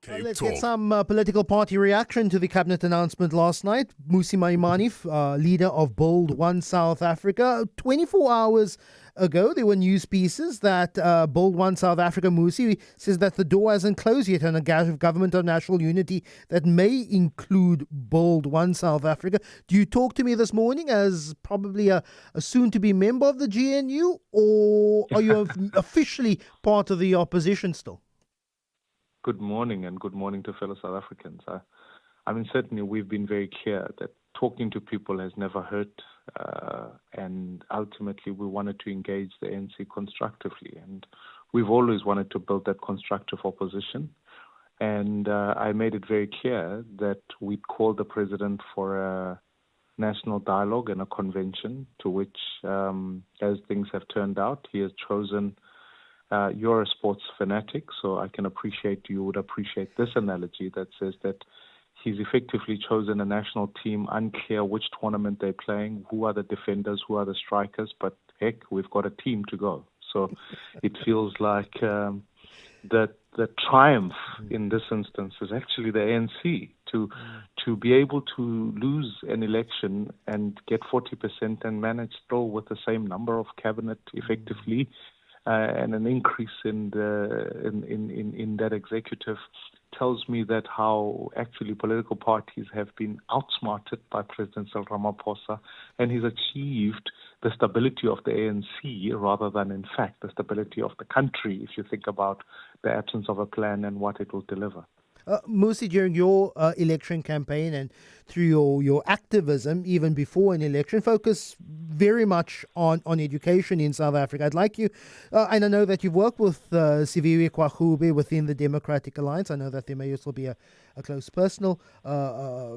Let's get some political party reaction to the cabinet announcement last night. Mmusi Maimane, leader of Bold One South Africa. 24 hours ago, there were news pieces that Bold One South Africa, Mmusi, says that the door hasn't closed yet on a government of national unity that may include Bold One South Africa. Do you talk to me this morning as probably a soon-to-be member of the GNU, or are you officially part of the opposition still? Good morning, and good morning to fellow South Africans. I mean, certainly we've been very clear that talking to people has never hurt, and ultimately we wanted to engage the ANC constructively, and we've always wanted to build that constructive opposition. And I made it very clear that we'd call the president for a national dialogue and a convention to which, as things have turned out, he has chosen. You're a sports fanatic, so I can appreciate, you would appreciate this analogy that says that he's effectively chosen a national team, unclear which tournament they're playing, who are the defenders, who are the strikers, but heck, we've got a team to go. So it feels like the triumph in this instance is actually the ANC to be able to lose an election and get 40% and manage still with the same number of cabinet effectively. And an increase in that executive tells me that how actually political parties have been outsmarted by President Cyril Ramaphosa, and he's achieved the stability of the ANC rather than, in fact, the stability of the country, if you think about the absence of a plan and what it will deliver. Mmusi, during your election campaign and through your activism, even before an election, focus very much on education in South Africa. I'd like you, and I know that you've worked with Siviwe Kwagube within the Democratic Alliance. I know that there may also be a close personal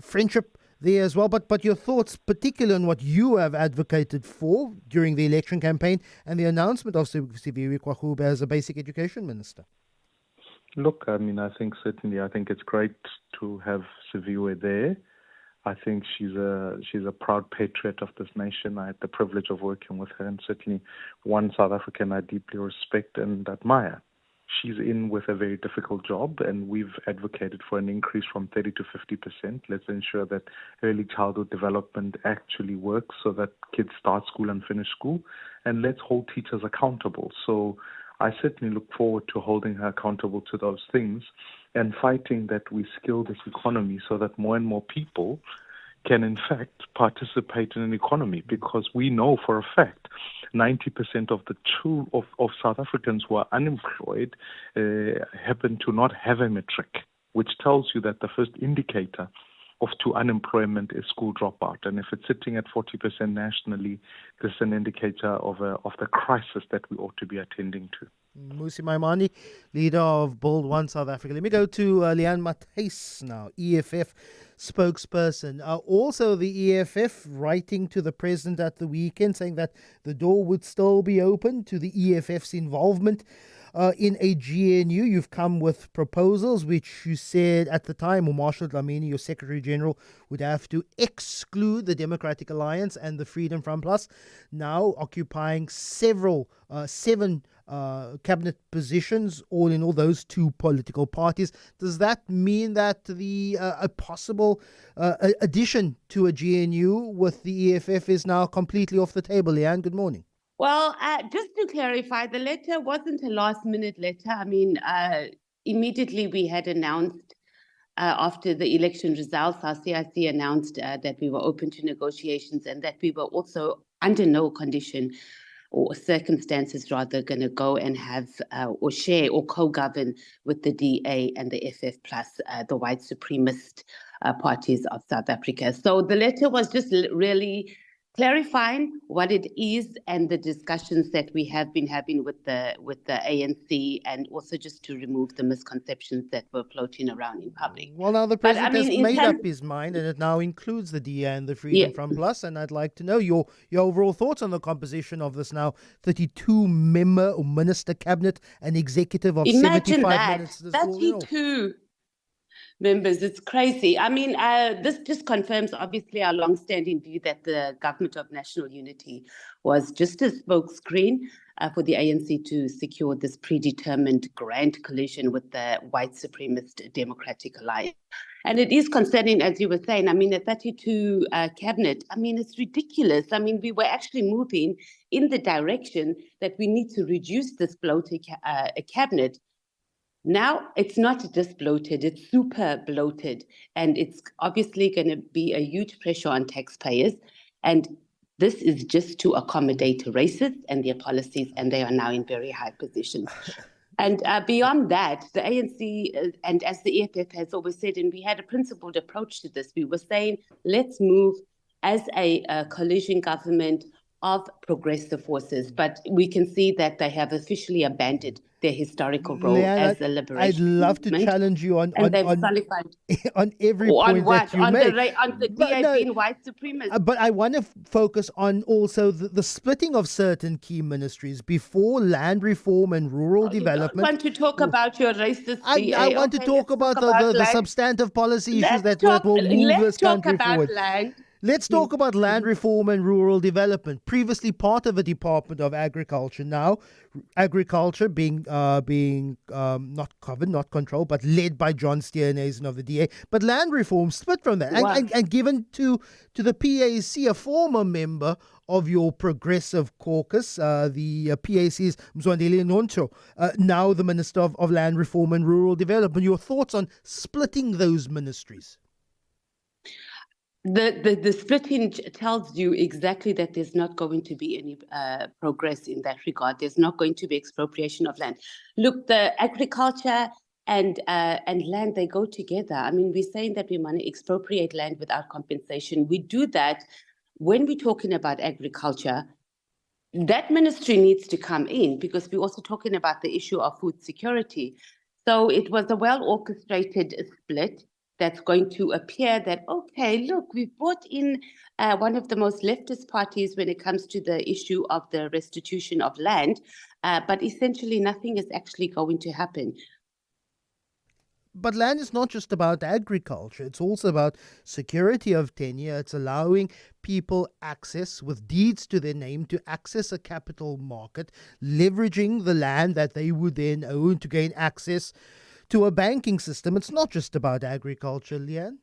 friendship there as well. But your thoughts, particularly on what you have advocated for during the election campaign and the announcement of Siviwe Kwagube as a basic education minister. Look, I mean, I think it's great to have Siviwe there. I think she's a proud patriot of this nation. I had the privilege of working with her, and certainly one South African I deeply respect and admire. She's in with a very difficult job, and we've advocated for an increase from 30 to 50%. Let's ensure that early childhood development actually works so that kids start school and finish school, and let's hold teachers accountable. So I certainly look forward to holding her accountable to those things and fighting that we skill this economy so that more and more people can, in fact, participate in an economy, because we know for a fact 90% of of South Africans who are unemployed happen to not have a matric, which tells you that the first indicator to unemployment is school dropout. And if it's sitting at 40% nationally, this is an indicator of the crisis that we ought to be attending to. Mmusi Maimane, leader of Bold One South Africa. Let me go to Leigh-Ann Mathys now, EFF spokesperson. Also the EFF writing to the president at the weekend saying that the door would still be open to the EFF's involvement in a GNU. You've come with proposals which you said at the time, or Marshall Dlamini, your Secretary General, would have to exclude the Democratic Alliance and the Freedom Front Plus, now occupying seven cabinet positions, all in all, those two political parties. Does that mean that a possible addition to a GNU with the EFF is now completely off the table? Leigh-Ann, good morning. Well, just to clarify, the letter wasn't a last-minute letter. I mean, immediately we had announced after the election results, our CIC announced that we were open to negotiations and that we were also under no condition or circumstances rather going to go and have or share or co-govern with the DA and the FF plus the white supremacist parties of South Africa. So the letter was just really clarifying what it is and the discussions that we have been having with the ANC, and also just to remove the misconceptions that were floating around in public. Well, now the president has made up his mind, and it now includes the DA and the Freedom Front Plus, and I'd like to know your overall thoughts on the composition of this now 32-member or minister cabinet and executive of Imagine 75 that. ministers. 32. members. It's crazy. I mean, this just confirms, obviously, our long-standing view that the Government of National Unity was just a smokescreen for the ANC to secure this predetermined grand collision with the white supremacist Democratic Alliance. And it is concerning, as you were saying, I mean, a 32 cabinet, I mean, it's ridiculous. I mean, we were actually moving in the direction that we need to reduce this bloated cabinet. Now it's not just bloated, it's super bloated, and it's obviously going to be a huge pressure on taxpayers. And this is just to accommodate racists and their policies, and they are now in very high positions. And beyond that, the ANC, and as the EFF has always said, and we had a principled approach to this, we were saying, let's move as a coalition government of progressive forces. But we can see that they have officially abandoned their historical role Leigh-Ann, as a liberation I'd love to movement, challenge you on and they've nullified on every point that you make. On the DA being white supremacist. But I want to focus on also the splitting of certain key ministries before land reform and rural development. I want to talk about your racist DA. I want to talk about the substantive policy issues that will move this country forward. Land. Let's talk about land reform and rural development. Previously part of the Department of Agriculture, now agriculture being not covered, not controlled, but led by John Steenhuisen of the DA. But land reform split from that and given to the PAC, a former member of your progressive caucus, the PAC's Mzwandile Nonto, now the Minister of Land Reform and Rural Development. Your thoughts on splitting those ministries? The splitting tells you exactly that there's not going to be any progress in that regard. There's not going to be expropriation of land. Look, the agriculture and land, they go together. I mean, we're saying that we want to expropriate land without compensation. We do that when we're talking about agriculture. That ministry needs to come in because we're also talking about the issue of food security. So it was a well-orchestrated split that's going to appear that, okay, look, we've brought in one of the most leftist parties when it comes to the issue of the restitution of land, but essentially nothing is actually going to happen. But land is not just about agriculture. It's also about security of tenure. It's allowing people access with deeds to their name to access a capital market, leveraging the land that they would then own to gain access to a banking system. It's not just about agriculture, Leigh-Ann.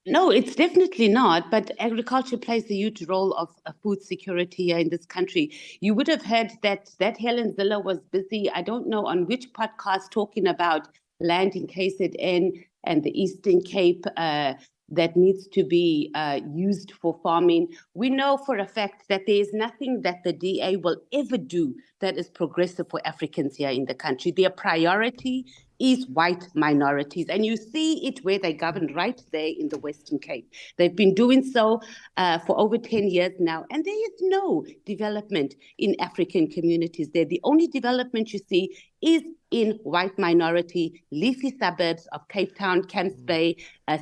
No, it's definitely not. But agriculture plays a huge role of food security here in this country. You would have heard that Helen Zille was busy, I don't know on which podcast, talking about land in KZN and the Eastern Cape that needs to be used for farming. We know for a fact that there is nothing that the DA will ever do that is progressive for Africans here in the country. Their priority is white minorities. And you see it where they govern right there in the Western Cape. They've been doing so for over 10 years now. And there is no development in African communities there. The only development you see is in white minority, leafy suburbs of Cape Town, Camps Bay,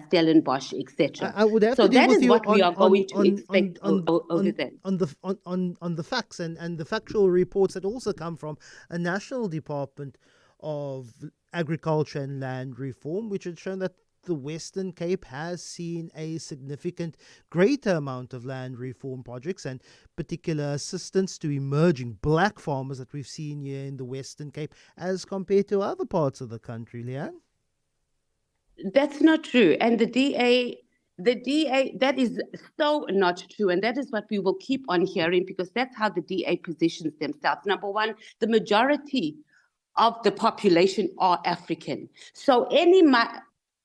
Stellenbosch, etc. I would have so to deal that with is you what we are going to on, expect over there. On the facts and the factual reports that also come from a National Department of Agriculture and Land Reform, which had shown that the Western Cape has seen a significant greater amount of land reform projects and particular assistance to emerging black farmers that we've seen here in the Western Cape as compared to other parts of the country, Leigh-Ann. That's not true. And the DA, that is so not true. And that is what we will keep on hearing because that's how the DA positions themselves. Number one, the majority of the population are African. So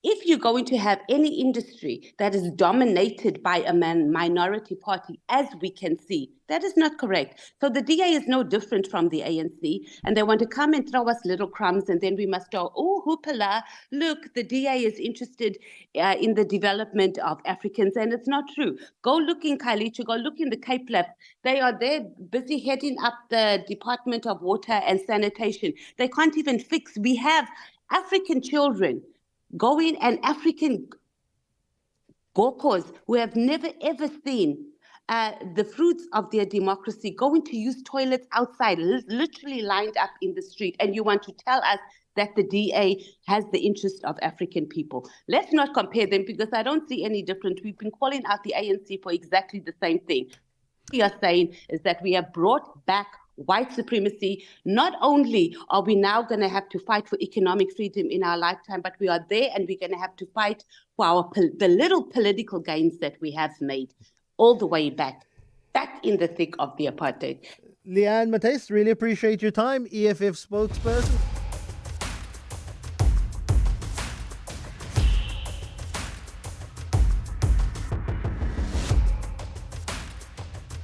if you're going to have any industry that is dominated by a minority party, as we can see, that is not correct. So the DA is no different from the ANC, and they want to come and throw us little crumbs, and then we must go, oh, hoopala, look, the DA is interested in the development of Africans, and it's not true. Go look in Khayelitsha, go look in the Cape Lab. They are there busy heading up the Department of Water and Sanitation. They can't even fix. We have African children going and African Gokos who have never ever seen the fruits of their democracy going to use toilets outside, literally lined up in the street. And you want to tell us that the DA has the interest of African people. Let's not compare them, because I don't see any difference. We've been calling out the ANC for exactly the same thing. What we are saying is that we have brought back white supremacy. Not only are we now going to have to fight for economic freedom in our lifetime, but we are there, and we're going to have to fight for the little political gains that we have made all the way back in the thick of the apartheid. Leigh-Ann Mathys, really appreciate your time, EFF spokesperson.